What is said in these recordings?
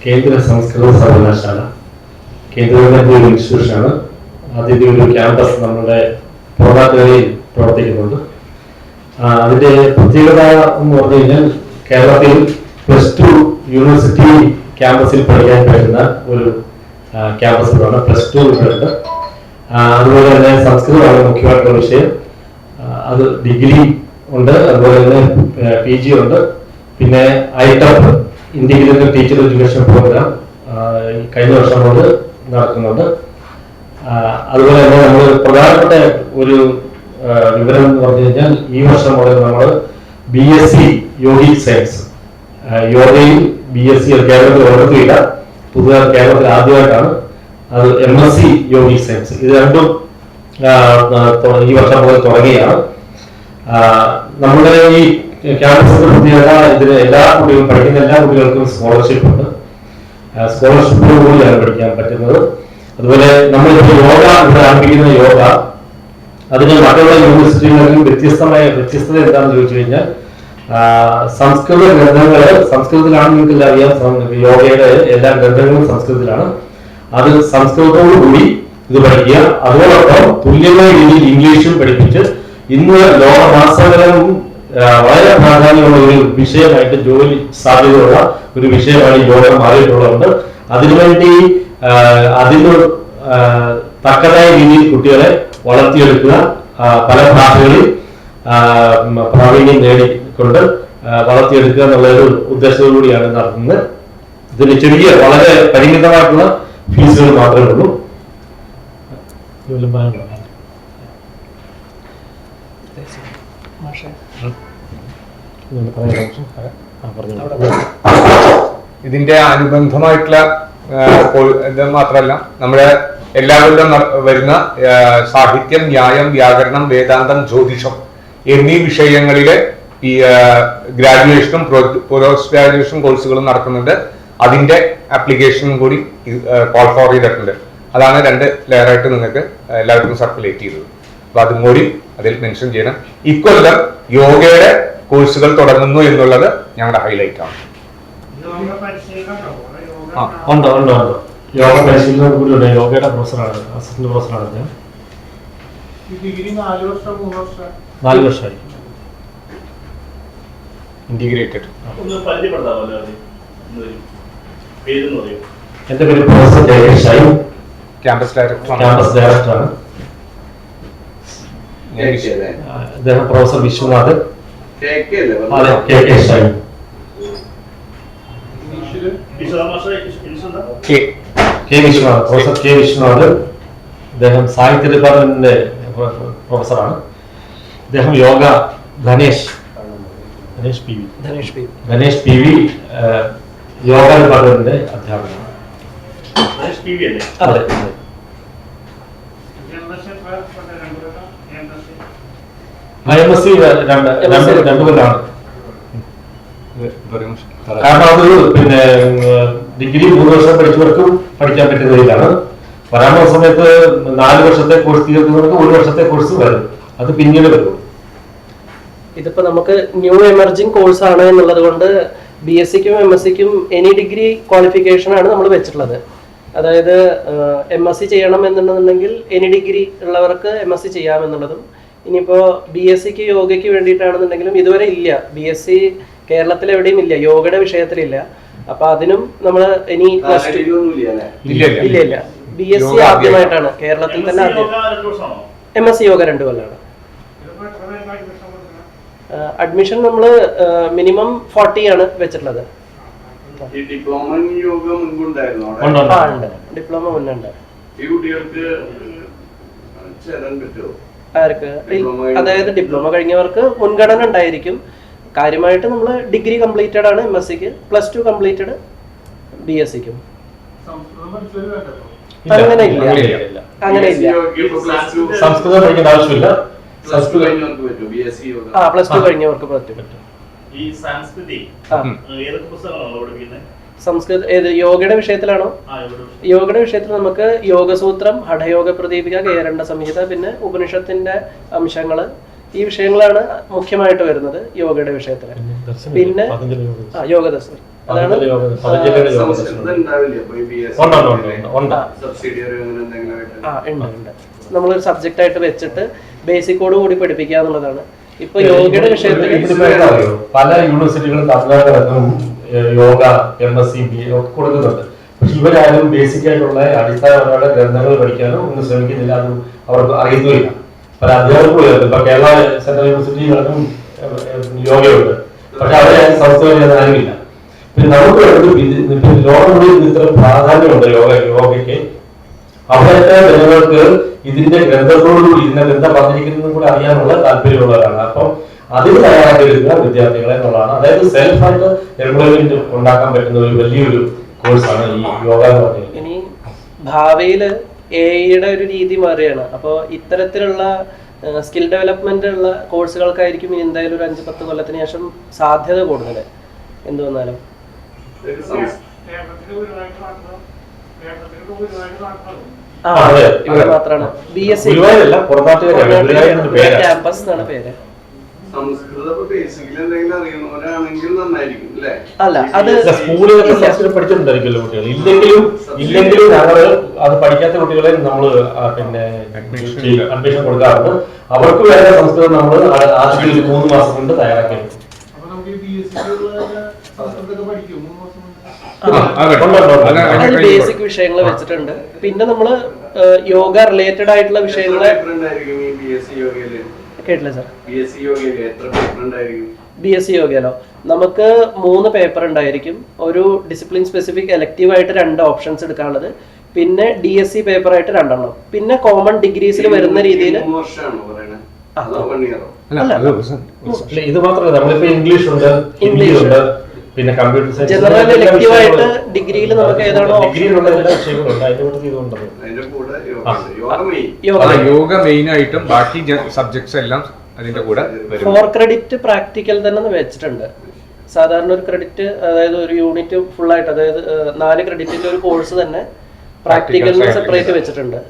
കേന്ദ്ര സംസ്കൃത സർവകലാശാല കേന്ദ്ര ഗവൺമെന്റ് ഇൻസ്റ്റിറ്റ്യൂഷനാണ്. അതിൻ്റെ ഒരു ക്യാമ്പസ് നമ്മുടെ പ്രോഡക്റ്റുകളിൽ പ്രവർത്തിക്കുന്നുണ്ട്. അതിൻ്റെ പ്രത്യേകത എന്ന് പറഞ്ഞു കഴിഞ്ഞാൽ കേരളത്തിൽ +2 യൂണിവേഴ്സിറ്റി ക്യാമ്പസിൽ പഠിക്കാൻ പറ്റുന്ന ഒരു ക്യാമ്പസുകളാണ്. +2 ഉണ്ട്. അതുപോലെ തന്നെ സംസ്കൃതമാണ് മുഖ്യമായിട്ടുള്ള വിഷയം. അത് ഡിഗ്രി ഉണ്ട്, അതുപോലെ തന്നെ PG ഉണ്ട്. പിന്നെ ITEP integrated teacher education programme കഴിഞ്ഞ വർഷം കൊണ്ട് നടക്കുന്നുണ്ട്. അതുപോലെ തന്നെ നമ്മൾ പ്രധാനപ്പെട്ട ഒരു വിവരം എന്ന് പറഞ്ഞു കഴിഞ്ഞാൽ ഈ വർഷം മുതൽ നമ്മൾ BSc യോഗിക് സയൻസ് യോഗയിൽ BSc കേരളത്തിൽ ഉയർത്തിയില്ല, പുതുതായി കേരളത്തിൽ ആദ്യമായിട്ടാണ്. അത് MSc യോഗിക് സയൻസ്, ഇത് രണ്ടും ഈ വർഷം മുതൽ തുടങ്ങിയാണ്. നമ്മുടെ ഈ ക്യാമ്പസിന്റെ പ്രത്യേകത, ഇതിന് എല്ലാ കുട്ടികളും പഠിക്കുന്ന എല്ലാ കുട്ടികൾക്കും സ്കോളർഷിപ്പ് ഉണ്ട്. സ്കോളർഷിപ്പോടുകൂടിയാണ് പഠിക്കാൻ പറ്റുന്നത്. അതുപോലെ നമ്മളിപ്പോൾ യോഗ ഇവിടെ ആരംഭിക്കുന്ന യോഗ അതിന് മറ്റുള്ള യൂണിവേഴ്സിറ്റികളിലും വ്യത്യസ്തത എന്താണെന്ന് ചോദിച്ചു കഴിഞ്ഞാൽ സംസ്കൃത ഗ്രന്ഥങ്ങൾ സംസ്കൃതത്തിലാണ്. നിങ്ങൾക്ക് അറിയാം, യോഗയുടെ എല്ലാ ഗ്രന്ഥങ്ങളും സംസ്കൃതത്തിലാണ്. അത് സംസ്കൃതത്തോടുകൂടി ഇത് പഠിക്കുക. അതോടൊപ്പം തുല്യമായ രീതിയിൽ ഇംഗ്ലീഷും പഠിപ്പിച്ച് ഇന്ന് ലോകമാസകലം വളരെ പ്രാധാന്യമുള്ള ഒരു വിഷയമായിട്ട് ജോലി സാധ്യതയുള്ള ഒരു വിഷയമാണ് യോഗ മാറിയിട്ടുള്ളത്. അതിനുവേണ്ടി അതിന് തക്കതായ രീതിയിൽ കുട്ടികളെ വളർത്തിയെടുക്കുക, പല ഭാഷകളിൽ പ്രാവീണ്യം നേടിക്കൊണ്ട് വളർത്തിയെടുക്കുക എന്നുള്ള ഒരു ഉദ്ദേശത്തോടുകൂടിയാണ് നടത്തുന്നത്. ഇതിന് ചെറിയ വളരെ പരിമിതമായിട്ടുള്ള ഫീസുകൾ മാത്രമേ ഉള്ളൂ. ഇതിന്റെ അനുബന്ധമായിട്ടുള്ള ഇത് മാത്രമല്ല, നമ്മുടെ എല്ലാവരിലും വരുന്ന സാഹിത്യം, ന്യായം, വ്യാകരണം, വേദാന്തം, ജ്യോതിഷം എന്നീ വിഷയങ്ങളിലെ ഈ ഗ്രാജുവേഷനും പോസ്റ്റ് ഗ്രാജുവേഷൻ കോഴ്സുകളും നടക്കുന്നുണ്ട്. അതിന്റെ ആപ്ലിക്കേഷനും കൂടി കോൾ ഫോർ ചെയ്തിട്ടുണ്ട്. അതാണ് 2 ലെയറായിട്ട് നിങ്ങൾക്ക് എല്ലാവർക്കും സർക്കുലേറ്റ് ചെയ്തത്. അപ്പൊ അതും കൂടി അതിൽ മെൻഷൻ ചെയ്യണം. ഇക്കൊല്ലം യോഗയുടെ കോഴ്സുകൾ തുടങ്ങുന്നു എന്നുള്ളത് ഞങ്ങളുടെ ഹൈലൈറ്റ് ആണ്. ഉണ്ട്. യോഗ പരിശീലനം കൂടിയുണ്ട്. യോഗയുടെ പ്രൊഫസറാണ്, അസിസ്റ്റന്റ് പ്രൊഫസറാണ് ഞാൻ. 4 വർഷമായി ഇന്റഗ്രേറ്റഡ്. എന്റെ പേര് പ്രൊഫസർ ജയേഷ് ഷൈൻ, ക്യാമ്പസ് ഡയറക്ടറാണ്. അദ്ദേഹം professor Viswanath Shine. Viswanath, professor K Viswanath. അദ്ദേഹം സാഹിത്യ ഡിപ്പാർട്ട്മെന്റിന്റെ പ്രൊഫസറാണ്. അദ്ദേഹം യോഗ ധനേഷ് PV യോഗ ഡിപ്പാർട്ട്മെന്റിന്റെ അധ്യാപകനാണ്. അതെ. MSc 2 കൊല്ലാണ്. കാരണം അത് പിന്നെ ഡിഗ്രി 3 വർഷം പഠിച്ചവർക്കും പഠിക്കാൻ പറ്റുന്ന രീതിയിലാണ്. വരാൻ പോകുന്ന സമയത്ത് 4 വർഷത്തെ കോഴ്സ് തീർക്കുന്നവർക്ക് 1 വർഷത്തെ കോഴ്സ് വരും. അത് പിന്നീട് വരും. ഇതിപ്പോ നമുക്ക് ന്യൂ എമർജിംഗ് കോഴ്സ് ആണ് എന്നുള്ളത് കൊണ്ട് BScക്കും MScക്കും എനി ഡിഗ്രി ക്വാളിഫിക്കേഷൻ ആണ് നമ്മൾ വെച്ചിട്ടുള്ളത്. അതായത് MSc ചെയ്യണം എന്നുണ്ടെന്നുണ്ടെങ്കിൽ എനി ഡിഗ്രി ഉള്ളവർക്ക് MSc ചെയ്യാമെന്നുള്ളതും, ഇനിയിപ്പോ BScക്ക് യോഗയ്ക്ക് വേണ്ടിയിട്ടാണെന്നുണ്ടെങ്കിലും ഇതുവരെ ഇല്ല. BSc കേരളത്തിൽ എവിടെയും ഇല്ല, യോഗയുടെ വിഷയത്തിലില്ല. അപ്പൊ അതിനും നമ്മൾ ഇനി ഇല്ല. BSc ആദ്യമായിട്ടാണ് കേരളത്തിൽ തന്നെ ആദ്യം. MSc യോഗ 2 കൊല്ലാണ്. അഡ്മിഷൻ നമ്മൾ മിനിമം 40 ആണ് വെച്ചിട്ടുള്ളത്. ഡിപ്ലോമ മുന്നുണ്ട്. ആർക്ക്? അതായത് ഡിപ്ലോമ കഴിഞ്ഞവർക്ക് മുൻഗണന ഉണ്ടായിരിക്കും. കാര്യമായിട്ട് നമ്മൾ ഡിഗ്രി കംപ്ലീറ്റഡ് ആണ് MScക്ക്, +2 കംപ്ലീറ്റഡ് BScക്കും. അങ്ങനെ ഇല്ല. സംസ്കൃതം പഠിക്കേണ്ട ആവശ്യമില്ല. +2 കഴിഞ്ഞവർക്ക് പറ്റും. സംസ്കൃത ഏത് യോഗയുടെ വിഷയത്തിലാണോ? യോഗയുടെ വിഷയത്തിൽ നമുക്ക് യോഗസൂത്രം, ഹഠയോഗ പ്രദീപിക, കേരണ്ട സംഹിത, പിന്നെ ഉപനിഷത്തിന്റെ അംശങ്ങള്, ഈ വിഷയങ്ങളാണ് മുഖ്യമായിട്ട് വരുന്നത് യോഗയുടെ വിഷയത്തില്. പിന്നെ യോഗദർശനം അതാണ് ഉണ്ട്. നമ്മളൊരു സബ്ജക്റ്റ് ആയിട്ട് വെച്ചിട്ട് ബേസിക്കോട് കൂടി പഠിപ്പിക്കുക എന്നുള്ളതാണ്. ഇപ്പൊ യോഗയുടെ വിഷയത്തിൽ പല യൂണിവേഴ്സിറ്റികളും തമിഴ്നാട്ടിലും യോഗ MSc BA ഒക്കെ കൊടുക്കുന്നുണ്ട്. പക്ഷെ ഇവരാരും ബേസിക് ആയിട്ടുള്ള അടിസ്ഥാനപരമായ ഗ്രന്ഥങ്ങൾ പഠിക്കാനും ഒന്നും ശ്രമിക്കുന്നില്ല. അതും അവർക്ക് അറിയുന്നില്ല. പല അധ്യാപകർക്കും ഇപ്പൊ കേരള സെൻട്രൽ യൂണിവേഴ്സിറ്റികളിലും യോഗയുണ്ട്, പക്ഷെ അവരെ സംസ്ഥാനം അറിയില്ല. പിന്നെ നമുക്ക് ലോകം കൂടി ഇത്ര പ്രാധാന്യമുണ്ട് യോഗയ്ക്ക്. അവിടുത്തെ ജനങ്ങൾക്ക് ഇതിന്റെ ഗ്രന്ഥത്തോടുകൂടി ഇതിന്റെ ഗ്രന്ഥം പറഞ്ഞിരിക്കുന്നതും കൂടി അറിയാനുള്ള താല്പര്യമുള്ളവരാണ്. അപ്പം അതിന് തയ്യാറാക്കിയിരിക്കുന്ന വിദ്യാർത്ഥികളെ എന്നുള്ളതാണ്. അതായത് സെൽഫായിട്ട് എംപ്ലോയ്മെന്റ് ഉണ്ടാക്കാൻ പറ്റുന്ന ഒരു വലിയൊരു കോഴ്സാണ് ഈ യോഗ എന്ന് പറയുന്നത്. ഇനി ഭാവിയിൽ AI ഒരു രീതി മാറുകയാണ്. അപ്പോൾ ഇത്തരത്തിലുള്ള സ്കിൽ ഡെവലപ്മെന്റ് ഉള്ള കോഴ്സുകൾക്കായിരിക്കും ഇനി എന്തായാലും ഒരു 5-10 കൊല്ലത്തിന് ശേഷം സാധ്യത കൂടുതൽ. എന്ത് വന്നാലും ഇവിടെ മാത്രമാണ് BSc ക്യാമ്പസ് എന്നാണ് പേര്. അല്ല, അത് സ്കൂളിലൊക്കെ പഠിച്ചിട്ടുണ്ടായിരിക്കുമല്ലോ കുട്ടികൾ. ഇല്ലെങ്കിലും ഞങ്ങൾ അത് പഠിക്കാത്ത കുട്ടികളെ നമ്മൾ പിന്നെ അഡ്മിഷൻ കൊടുക്കാറുണ്ട്. അവർക്ക് വേണ്ട സംസ്കൃതം നമ്മൾ ആദ്യത്തെ 3 മാസം കൊണ്ട് തയ്യാറാക്കിയിട്ടുണ്ട്. ബേസിക് വിഷയങ്ങൾ വെച്ചിട്ടുണ്ട്. പിന്നെ നമ്മള് യോഗ റിലേറ്റഡ് ആയിട്ടുള്ള വിഷയങ്ങളെ കേട്ടില്ല സാർ. BSc യോഗയിലോ നമുക്ക് 3 പേപ്പർ ഉണ്ടായിരിക്കും. ഒരു ഡിസിപ്ലിൻ സ്പെസിഫിക് എലക്റ്റീവ് ആയിട്ട് 2 ഓപ്ഷൻസ് എടുക്കാനുള്ളത്, പിന്നെ DSc പേപ്പർ ആയിട്ട് 2 എണ്ണം, പിന്നെ കോമൺ ഡിഗ്രീസിൽ വരുന്ന രീതിയിൽ. ഇത് മാത്രമല്ല, നമ്മളിപ്പോ ഇംഗ്ലീഷ് ഉണ്ട്, ഹിന്ദി ഉണ്ട്, പിന്നെ കമ്പ്യൂട്ടർ സയൻസ്, ജനറൽ എലക്റ്റീവ് ആയിട്ട് ഡിഗ്രിയിൽ നമുക്ക് ഏതാണോ ഡിഗ്രിയിലുള്ള എല്ലാ വിഷയങ്ങളുണ്ട്. അതിന്റെ കൂടെ ഇതുകൊണ്ടത് യോഗ മെയിൻ ആയിട്ടും ബാക്കി സബ്ജക്ട്സ് എല്ലാം അതിന്റെ കൂടെ 4 ക്രെഡിറ്റ് പ്രാക്ടിക്കൽ തന്നെ വെച്ചിട്ടുണ്ട്. സാധാരണ ഒരു ക്രെഡിറ്റ്, അതായത് ഒരു യൂണിറ്റ് ഫുൾ ആയിട്ട്, അതായത് 4 ക്രെഡിറ്റിന്റെ ഒരു കോഴ്സ് തന്നെ പ്രാക്ടിക്കലിന് സെപ്പറേറ്റ് വെച്ചിട്ടുണ്ട്.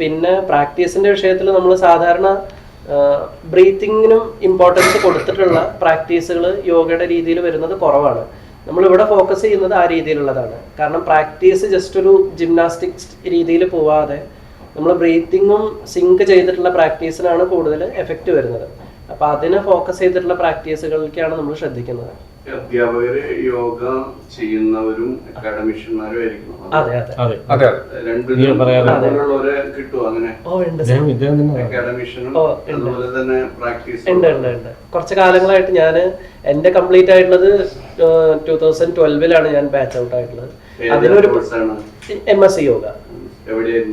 പിന്നെ പ്രാക്ടീസിന്റെ വിഷയത്തിൽ നമ്മൾ സാധാരണ ബ്രീത്തിങ്ങിനും ഇമ്പോർട്ടൻസ് കൊടുത്തിട്ടുള്ള പ്രാക്ടീസുകൾ യോഗയുടെ രീതിയിൽ വരുന്നത് കുറവാണ്. നമ്മളിവിടെ ഫോക്കസ് ചെയ്യുന്നത് ആ രീതിയിലുള്ളതാണ്. കാരണം പ്രാക്ടീസ് ജസ്റ്റ് ഒരു ജിംനാസ്റ്റിക്സ് രീതിയിൽ പോവാതെ നമ്മൾ ബ്രീത്തിങ്ങും സിങ്ക് ചെയ്തിട്ടുള്ള പ്രാക്ടീസിനാണ് കൂടുതൽ എഫക്റ്റ് വരുന്നത്. അപ്പൊ അതിനെ ഫോക്കസ് ചെയ്തിട്ടുള്ള പ്രാക്ടീസുകളിലേക്കാണ് നമ്മൾ ശ്രദ്ധിക്കുന്നത്. അധ്യാപകര് യോഗ ചെയ്യുന്നവരും അക്കാഡമിഷ്യന്മാരും ആയിരിക്കും. അതെ അതെ അതെ. കിട്ടുമോ അങ്ങനെ? അക്കാഡമിഷ്യനും അതുപോലെ തന്നെ പ്രാക്ടീസ് ഉണ്ട്. കുറച്ച് കാലങ്ങളായിട്ട് ഞാൻ എന്റെ കംപ്ലീറ്റ് ആയിട്ടുള്ളത് 2012 ഞാൻ ബാച്ച് ഔട്ട് ആയിട്ടുള്ളത്. അതിനൊരു MSc യോഗ,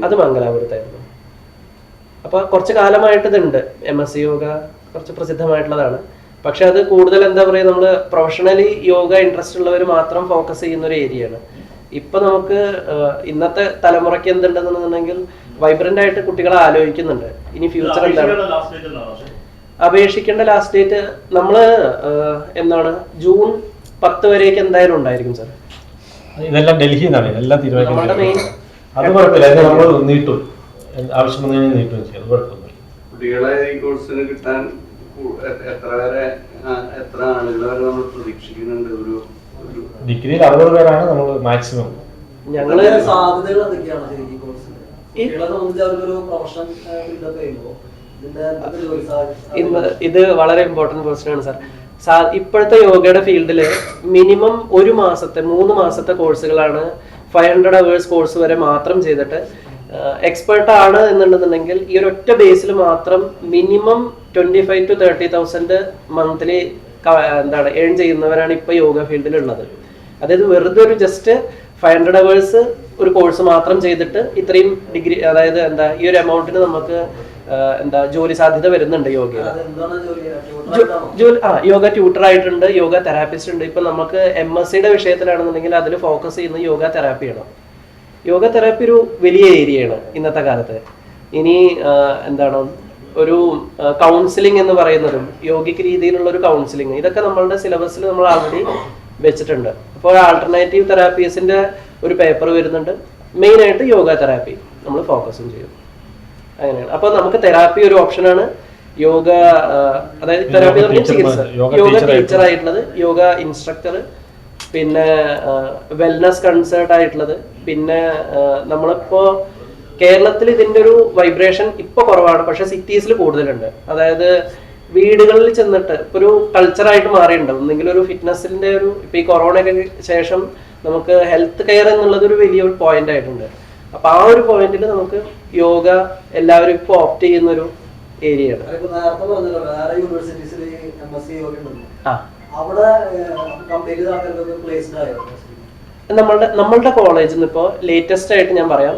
അത് മംഗലാപുരത്തായിരുന്നു. അപ്പൊ കുറച്ച് കാലമായിട്ട് ഇതുണ്ട്. MSc യോഗ കുറച്ച് പ്രസിദ്ധമായിട്ടുള്ളതാണ്. പക്ഷെ അത് കൂടുതൽ എന്താ പറയുക, നമ്മൾ പ്രൊഫഷണലി യോഗ ഇൻട്രസ്റ്റ് ഉള്ളവർ മാത്രം ഫോക്കസ് ചെയ്യുന്ന ഒരു ഏരിയയാണ്. ഇപ്പൊ നമുക്ക് ഇന്നത്തെ തലമുറയ്ക്ക് എന്തുണ്ടെന്നുണ്ടെങ്കിൽ വൈബ്രന്റ് ആയിട്ട് കുട്ടികളെ ആലോചിക്കുന്നുണ്ട് ഇനി ഫ്യൂച്ചർ എന്താണ്. അപേക്ഷിക്കേണ്ട ലാസ്റ്റ് ഡേറ്റ് നമ്മള് എന്താണ് ജൂൺ 10 വരേക്ക് എന്തായാലും ഉണ്ടായിരിക്കും സാർ. ഇതെല്ലാം ഡൽഹിന്നാണ് എല്ലാം തീരുമാനിക്കുന്നത്. അത് കുഴപ്പമില്ല, നമ്മൾ നീട്ടും, ആവശ്യം നീട്ടുകയും ചെയ്യും. അത് കുഴപ്പമൊന്നുമില്ല. കുട്ടികളെ ഈ കോഴ്സിന് കിട്ടാൻ എത്ര ആളുകൾ വരെ നമ്മൾ പ്രതീക്ഷിക്കുന്നുണ്ട്? ഒരു ഡിഗ്രിയിൽ 60 പേരാണ് നമ്മൾ മാക്സിമം. ഞങ്ങള് സാധ്യതകൾ എന്തൊക്കെയാണ് ശരിക്കും കോഴ്സിന്? കുട്ടികളെ സംബന്ധിച്ച് അവർക്കൊരു പ്രൊഫഷൻ ബിൽഡപ്പ് ചെയ്യുമ്പോൾ ഇത് വളരെ ഇമ്പോർട്ടന്റ് ക്വസ്റ്റ്യൻ ആണ് സാർ. ഇപ്പോഴത്തെ യോഗയുടെ ഫീൽഡിൽ മിനിമം 1 മാസത്തെ 3 മാസത്തെ കോഴ്സുകളാണ് 500 hours കോഴ്സ് വരെ മാത്രം ചെയ്തിട്ട് എക്സ്പേർട്ട് ആണ് എന്നുണ്ടെന്നുണ്ടെങ്കിൽ ഈ ഒരു ഒറ്റ ബേസിൽ മാത്രം മിനിമം 25,000 to 30,000 മന്ത്ലി എന്താണ് ഏൺ ചെയ്യുന്നവരാണ് ഇപ്പൊ യോഗ ഫീൽഡിൽ ഉള്ളത്. അതായത് വെറുതെ ഒരു ജസ്റ്റ് 500 hours ഒരു കോഴ്സ് മാത്രം ചെയ്തിട്ട് ഇത്രയും ഡിഗ്രി, അതായത് എന്താ ഈ ഒരു എമൗണ്ടിന് നമുക്ക് എന്താ ജോലി സാധ്യത വരുന്നുണ്ട് യോഗയിൽ. യോഗ ട്യൂട്ടർ ആയിട്ടുണ്ട്, യോഗ തെറാപ്പിസ്റ്റ് ഉണ്ട്. ഇപ്പൊ നമുക്ക് MScയുടെ വിഷയത്തിലാണെന്നുണ്ടെങ്കിൽ അതിൽ ഫോക്കസ് ചെയ്യുന്ന യോഗ തെറാപ്പിയാണ്. യോഗ തെറാപ്പി ഒരു വലിയ ഏരിയയാണ് ഇന്നത്തെ കാലത്ത്. ഇനി എന്താണ് ഒരു കൗൺസിലിംഗ് എന്ന് പറയുന്നതും യോഗിക് രീതിയിലുള്ള ഒരു കൗൺസിലിംഗ്, ഇതൊക്കെ നമ്മളുടെ സിലബസിൽ നമ്മൾ ആൾറെഡി വെച്ചിട്ടുണ്ട്. അപ്പോൾ ആൾട്ടർനേറ്റീവ് തെറാപ്പീസിന്റെ ഒരു പേപ്പർ വരുന്നുണ്ട്. മെയിൻ ആയിട്ട് യോഗ തെറാപ്പി നമ്മൾ ഫോക്കസും ചെയ്യും. അങ്ങനെയാണ്. അപ്പോൾ നമുക്ക് തെറാപ്പി ഒരു ഓപ്ഷനാണ്, യോഗ അതായത് തെറാപ്പി ചികിത്സ, യോഗ ടീച്ചർ ആയിട്ടുള്ളത്, യോഗ ഇൻസ്ട്രക്ടർ, പിന്നെ വെൽനസ് കൺസേർട്ട് ആയിട്ടുള്ളത്. പിന്നെ നമ്മളിപ്പോ കേരളത്തിൽ ഇതിന്റെ ഒരു വൈബ്രേഷൻ ഇപ്പൊ കുറവാണ്, പക്ഷെ സിറ്റീസിൽ കൂടുതലുണ്ട്. അതായത് വീടുകളിൽ ചെന്നിട്ട് ഇപ്പൊ ഒരു കൾച്ചറായിട്ട് മാറിയിട്ടുണ്ടാവും. ഒന്നെങ്കിലും ഒരു ഫിറ്റ്നസിന്റെ ഒരു ഇപ്പൊ ഈ കൊറോണയ്ക്ക് ശേഷം നമുക്ക് ഹെൽത്ത് കെയർ എന്നുള്ളത് ഒരു വലിയൊരു പോയിന്റ് ആയിട്ടുണ്ട്. അപ്പൊ ആ ഒരു പോയിന്റിൽ നമുക്ക് യോഗ എല്ലാവരും ഇപ്പൊ ഓപ്റ്റ് ചെയ്യുന്ന ഒരു ഏരിയയാണ്. നേരത്തെ പറഞ്ഞല്ലോ വേറെ യൂണിവേഴ്സിറ്റീസിൽ MSc യോഗ ഉണ്ടല്ലോ, അവിടെ കമ്പയർ ചെയ്ത ആൾക്കാർക്ക് പ്ലേസ്ഡ് ആയോ? നമ്മളുടെ കോളേജിൽ നിന്ന് ഇപ്പോൾ ലേറ്റസ്റ്റ് ആയിട്ട് ഞാൻ പറയാം,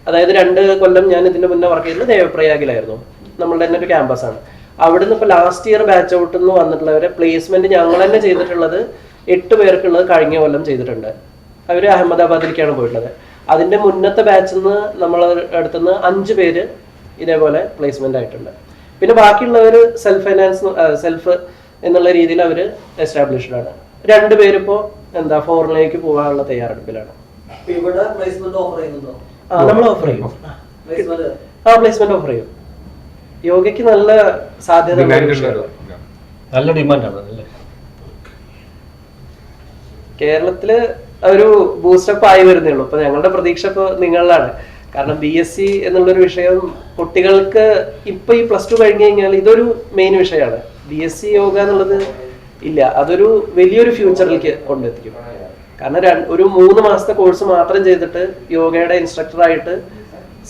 അതായത് 2 കൊല്ലം ഞാൻ ഇതിന്റെ മുന്നേ വർക്ക് ചെയ്തത് ദേവപ്രയാഗിലായിരുന്നു. നമ്മളുടെ തന്നെ ഒരു ക്യാമ്പസാണ്. അവിടുന്ന് ഇപ്പോൾ ലാസ്റ്റ് ഇയർ ബാച്ച് ഔട്ട് നിന്ന് വന്നിട്ടുള്ളവരെ പ്ലേസ്മെന്റ് ഞങ്ങൾ തന്നെ ചെയ്തിട്ടുള്ളത് 8 പേർക്കുള്ളത് കഴിഞ്ഞ കൊല്ലം ചെയ്തിട്ടുണ്ട്. അവർ അഹമ്മദാബാദിലേക്കാണ് പോയിട്ടുള്ളത്. അതിന്റെ മുന്നത്തെ ബാച്ചിൽ നിന്ന് നമ്മൾ അടുത്തുനിന്ന് 5 പേര് ഇതേപോലെ പ്ലേസ്മെന്റ് ആയിട്ടുണ്ട്. പിന്നെ ബാക്കിയുള്ളവർ സെൽഫ് എന്നുള്ള രീതിയിൽ അവർ എസ്റ്റാബ്ലിഷ്ഡ് ആണ്. 2 പേരിപ്പോ ഫോറിനിലേക്ക് പോകാനുള്ള തയ്യാറെടുപ്പിലാണ്. ഇവിടെ പ്ലേസ്മെന്റ് ഓഫർ ചെയ്യുന്നുണ്ടോ? നമ്മൾ ഓഫർ ചെയ്യും, പ്ലേസ്മെന്റ് ഓഫർ ചെയ്യും. യോഗയ്ക്ക് നല്ല സാധ്യത, നല്ല ഡിമാൻഡാണ് അല്ലേ? കേരളത്തില് ഒരു ബൂസ്റ്റപ്പ് ആയി വരുന്നേ ഉള്ളൂ. ഇപ്പൊ ഞങ്ങളുടെ പ്രതീക്ഷ ഇപ്പൊ നിങ്ങളിലാണ്. കാരണം BSc എന്നുള്ളൊരു വിഷയം കുട്ടികൾക്ക് ഇപ്പൊ ഈ +2 കഴിഞ്ഞു കഴിഞ്ഞാൽ ഇതൊരു മെയിൻ വിഷയമാണ്. BSc യോഗ എന്നുള്ളത് ഇല്ല, അതൊരു വലിയൊരു ഫ്യൂച്ചറിലേക്ക് കൊണ്ടെത്തിക്കും. കാരണം ഒരു 3 മാസത്തെ കോഴ്സ് മാത്രം ചെയ്തിട്ട് യോഗയുടെ ഇൻസ്ട്രക്ടറായിട്ട്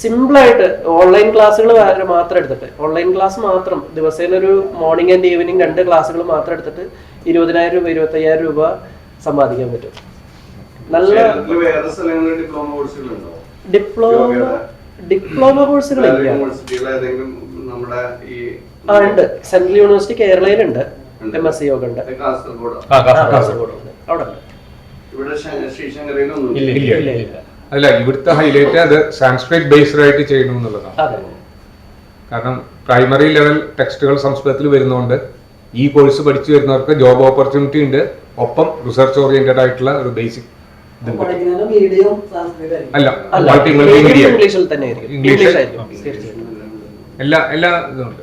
സിമ്പിളായിട്ട് ഓൺലൈൻ ക്ലാസ്സുകൾ മാത്രം എടുത്തിട്ട്, ഓൺലൈൻ ക്ലാസ് മാത്രം ദിവസേന ഒരു മോർണിംഗ് ആൻഡ് ഈവനിങ് 2 ക്ലാസ്സുകൾ മാത്രം എടുത്തിട്ട് 20,000 രൂപ 25,000 രൂപ സമ്പാദിക്കാൻ പറ്റും. നല്ല ഡിപ്ലോമ കോഴ്സുകളില്ല. ഉണ്ട്, സെൻട്രൽ യൂണിവേഴ്സിറ്റി കേരളയിലുണ്ട് MSc യോഗ ഉണ്ട്, കാസർഗോഡ് അവിടെ ഉണ്ട്. അല്ല, ഇവിടുത്തെ ഹൈലൈറ്റ് അത് സാൻസ്ക്രിറ്റ് ബേസ്ഡ് ആയിട്ട് ചെയ്യണം എന്നുള്ളതാണ്. കാരണം പ്രൈമറി ലെവൽ ടെക്സ്റ്റുകൾ സംസ്കൃതത്തിൽ വരുന്നതുകൊണ്ട് ഈ കോഴ്സ് പഠിച്ചു വരുന്നവർക്ക് ജോബ് ഓപ്പർച്യൂണിറ്റി ഉണ്ട്. ഒപ്പം റിസർച്ച് ഓറിയന്റഡ് ആയിട്ടുള്ള ഒരു ബേസിക് എല്ലാ ഇതുണ്ട്.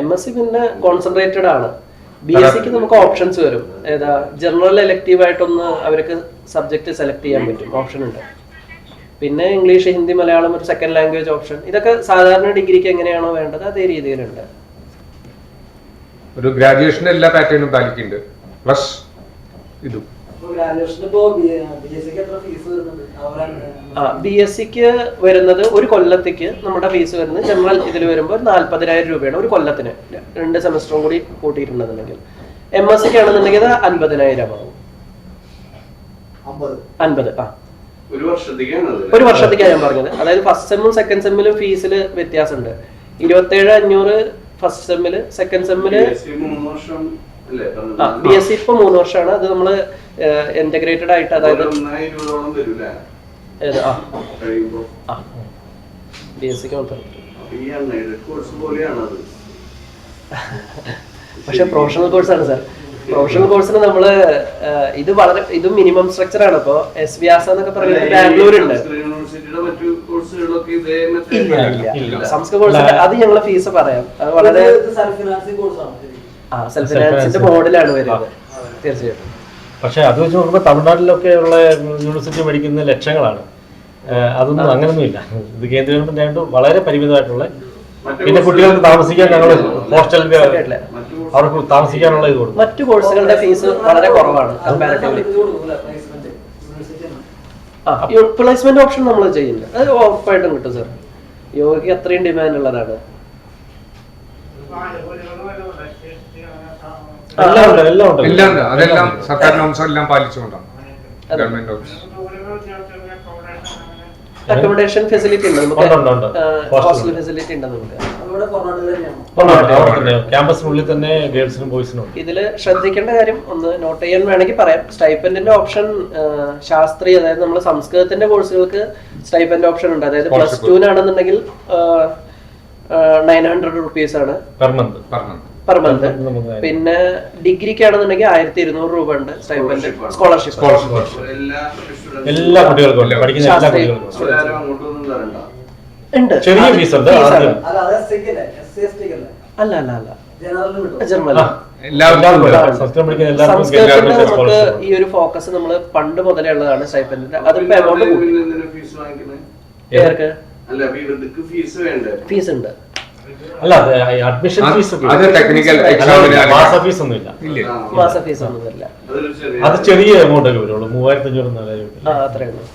MSc പിന്നെ കോൺസെൻട്രേറ്റഡ് ആണ്. BScക്ക് നമുക്ക് ഓപ്ഷൻസ് വരും. ഏതാ ജനറൽ എലക്റ്റീവ് ആയിട്ടൊന്ന് അവർക്ക് സബ്ജക്ട് സെലക്ട് ചെയ്യാൻ പറ്റും, ഓപ്ഷൻ ഉണ്ട്. പിന്നെ ഇംഗ്ലീഷ്, ഹിന്ദി, മലയാളം ഒരു സെക്കൻഡ് ലാംഗ്വേജ് ഓപ്ഷൻ. ഇതൊക്കെ സാധാരണ ഡിഗ്രിക്ക് എങ്ങനെയാണോ വേണ്ടത് അതേ രീതിയിലുണ്ട്. ഒരു ഗ്രാജുവേഷൻ എല്ലാ പാറ്റേണും പാലിക്കുന്നുണ്ട്, പ്ലസ് ഇതും. BScക്ക് വരുന്നത് ഒരു കൊല്ലത്തേക്ക് നമ്മുടെ ഫീസ് വരുന്നത് ജനറൽ ഇതിൽ വരുമ്പോൾ 40,000 രൂപയാണ് ഒരു കൊല്ലത്തിന്, 2 സെമസ്റ്ററും കൂടി കൂട്ടിയിട്ടുണ്ടെന്നുണ്ടെങ്കിൽ. MScക്ക് ആണെന്നുണ്ടെങ്കിൽ അത് 50,000 ആവും. 50 ഒരു വർഷത്തേക്കാണ് ഞാൻ പറഞ്ഞത്. അതായത് ഫസ്റ്റ് സെമ്മും സെക്കൻഡ് സെമ്മിലും ഫീസിൽ വ്യത്യാസമുണ്ട്. 27,500 ഫസ്റ്റ് സെമ്മില്, സെക്കൻഡ് സെമ്മില്. BSc ഇപ്പൊ 3 വർഷമാണ്. അത് നമ്മള് ഇന്റഗ്രേറ്റഡ് ആയിട്ട്, അതായത് BScക്ക് മാത്രം. പക്ഷെ പ്രൊഫഷണൽ കോഴ്സാണ് സാർ. പ്രൊഫഷണൽ കോഴ്സിന് നമ്മള് ഇത് മിനിമം സ്ട്രക്ചർ ആണ്. ഇപ്പൊ എസ് വ്യാസ എന്നൊക്കെ പറയുന്നത് ബാംഗ്ലൂരുണ്ട്. സംസ്കൃത കോഴ്സ് അത് ഞങ്ങള് ഫീസ് പറയാം. അത് വളരെ സെൽഫ് ഫിനാൻസിന്റെ മോഡലാണ് വരുന്നത് തീർച്ചയായിട്ടും. പക്ഷെ അത് വെച്ച് നോക്കുമ്പോൾ തമിഴ്നാട്ടിലൊക്കെ ഉള്ള യൂണിവേഴ്സിറ്റി പഠിക്കുന്ന ലക്ഷങ്ങളാണ്. അതൊന്നും അങ്ങനൊന്നും ഇല്ല. ഇത് കേന്ദ്ര ഗവൺമെന്റ് ആയതുകൊണ്ട് വളരെ പരിമിതമായിട്ടുള്ള, പിന്നെ കുട്ടികൾക്ക് താമസിക്കാൻ ഞങ്ങൾ ഹോസ്റ്റലിൽ അവർക്ക് താമസിക്കാനുള്ള ഇത് കൊടുക്കും. മറ്റു കോഴ്സുകളുടെ ഫീസ് വളരെ കുറവാണ് കമ്പാരിറ്റീവ്ലി. പ്ലേസ്മെന്റ് ഓപ്ഷൻ നമ്മൾ ചെയ്യുന്നുണ്ട്, അത് ഉറപ്പായിട്ടും കിട്ടും സാർ. യോഗയ്ക്ക് അത്രയും ഡിമാൻഡ് ഉള്ളതാണ്. അതെല്ലാം സർക്കാർ നോംസ് എല്ലാം പാലിച്ചുകൊണ്ടാണ്. ഗവൺമെന്റ് ഓഫീസ് അക്കോമഡേഷൻ ഫെസിലിറ്റി ഉണ്ട് നമുക്ക്, ഹോസ്റ്റൽ ഫെസിലിറ്റി ഉണ്ട് നമുക്ക്. ക്യാമ്പസിനുള്ളിൽ തന്നെ ഗേൾസിനും ബോയ്സിനും. ഇതിൽ ശ്രദ്ധിക്കേണ്ട കാര്യം ഒന്ന് നോട്ട് ചെയ്യാൻ വേണമെങ്കിൽ പറയാം. സ്റ്റൈപ്പൻഡിന്റെ ഓപ്ഷൻ ശാസ്ത്രീയ, അതായത് നമ്മൾ സംസ്കൃതത്തിന്റെ കോഴ്സുകൾക്ക് സ്റ്റൈപ്പൻഡ് ഓപ്ഷൻ ഉണ്ട്. അതായത് +2 ആണെന്നുണ്ടെങ്കിൽ 900 rupees ആണ് പെർ മന്ത്. പിന്നെ ഡിഗ്രിക്ക് ആണെന്നുണ്ടെങ്കിൽ 1,200 രൂപ ഉണ്ട് സ്റ്റൈപ്പൻഡ്, സ്കോളർഷിപ്പ് എല്ലാ കുട്ടികൾക്കും പഠിക്കുന്ന എല്ലാ കുട്ടികൾക്കും ഉണ്ട്. ചെറിയ ഫീസ് ഉണ്ട്. അല്ല ജനറലിന് കിട്ടും. ജർമ്മൻ സംസ്കൃതത്തിന്റെ നമുക്ക് ഈ ഒരു ഫോക്കസ് നമ്മൾ പണ്ട് മുതലേ ഉള്ളതാണ് സ്റ്റൈപ്പൻഡിന്റെ. അതിപ്പോ എമൗണ്ട് ഫീസ് വാങ്ങിക്കുന്നത് പേർക്ക് അല്ല ഇവർക്ക് ഫീസ് വേണ്ടേ? ഫീസ് ഉണ്ട്. അല്ല അഡ്മിഷൻ ഫീസ് അത് ടെക്നിക്കൽ മാസ ഫീസ് ഒന്നും ഇല്ല. മാസ ഫീസ് ഒന്നും വരില്ല. അത് ചെറിയ എമൗണ്ട് ഒക്കെ വരുള്ളൂ, 3500 രൂപ. അത്രേ ഉള്ളൂ.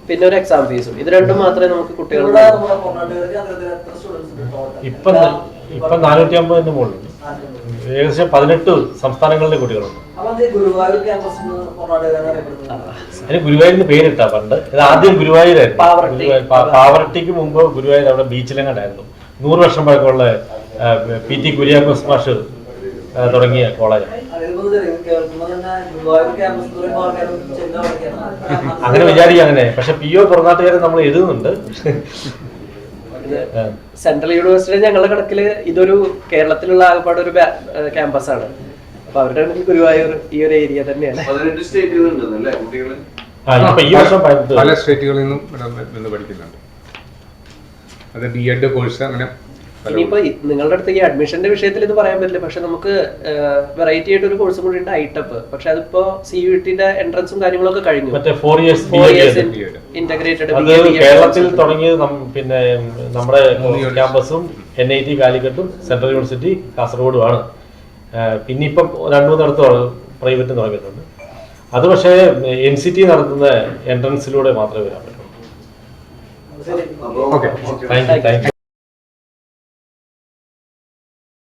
പിന്നെ ഒരു എക്സാം ഫീസും. ഇത് രണ്ടും മാത്രമേ നമുക്ക് കുട്ടികളുടെ ഇവിടെ നമ്മുടെ കർണാടകയിൽ കേന്ദ്രത്തിൽ എത്ര സ്റ്റുഡൻസ് ഉണ്ട് ടോട്ടൽ? ഇപ്പം 450 മുകളിലുണ്ട്. ഏകദേശം 18 സംസ്ഥാനങ്ങളിലെ കുട്ടികളുണ്ട്. അപ്പൊ അത് ഗുരുവായൂർ ക്യാമ്പസ് കർണാടകയിലാണ് അറിയപ്പെടുന്നത്. അതിന് ഗുരുവായൂരിന് പേരിട്ടാ പണ്ട്. ഇത് ആദ്യം ഗുരുവായൂരായിരുന്നു. പാവറട്ടി. പാവറട്ടിക്ക് മുമ്പ് ഗുരുവായൂർ അവിടെ ബീച്ചിലെങ്ങാണ്ടായിരുന്നു. 100 വർഷം പഴക്കമുള്ള PT കുര്യാക്കോസ് മാഷ് തുടങ്ങിയ കോളേജ്. അങ്ങനെ വിചാരിക്കുക അങ്ങനെ. പക്ഷെ PO പുറനാട്ടുകാരെ നമ്മൾ എഴുതുന്നുണ്ട്. സെൻട്രൽ യൂണിവേഴ്സിറ്റി ഞങ്ങളുടെ കണക്കില് ഇതൊരു കേരളത്തിലുള്ള ആകപ്പാട് ഒരു ക്യാമ്പസ് ആണ്. അപ്പൊ അവരുടെ കണക്കിൽ ഗുരുവായൂർ ഈ ഒരു ഏരിയ തന്നെയാണ്. 18 സ്റ്റേറ്റിൽ നിന്നുണ്ടല്ലേ കുട്ടികള്? ഇപ്പൊ ഈ വർഷം പല സ്റ്റേറ്റുകളിൽ നിന്നും നിന്ന് പഠിക്കുന്നുണ്ട്. അത് B.Ed കോഴ്സ് അങ്ങനെ. ഇനിയിപ്പോ നിങ്ങളുടെ അടുത്ത് ഈ അഡ്മിഷന്റെ വിഷയത്തിൽ ഇത് പറയാൻ പറ്റില്ല. പക്ഷെ നമുക്ക് വെറൈറ്റി ആയിട്ട് ഒരു കോഴ്സും കൂടി ഉണ്ട്, ഐറ്റപ്പ്. പക്ഷെ അതിപ്പോ CUETന്റെ എൻട്രൻസും കാര്യങ്ങളൊക്കെ കഴിഞ്ഞു. മറ്റേ 4 years ഇന്റഗ്രേറ്റഡ്. അത് കേരളത്തിൽ തുടങ്ങിയത് പിന്നെ നമ്മുടെ ക്യാമ്പസും NIT കാലിക്കറ്റും സെൻട്രൽ യൂണിവേഴ്സിറ്റി കാസർഗോഡുമാണ്. പിന്നെ ഇപ്പം 2-3 പ്രൈവറ്റ് തുടങ്ങിയിട്ടുണ്ട്. അത് പക്ഷേ NCT നടത്തുന്ന എൻട്രൻസിലൂടെ മാത്രമേ വരാൻ പറ്റുള്ളൂ. Okay, thank you.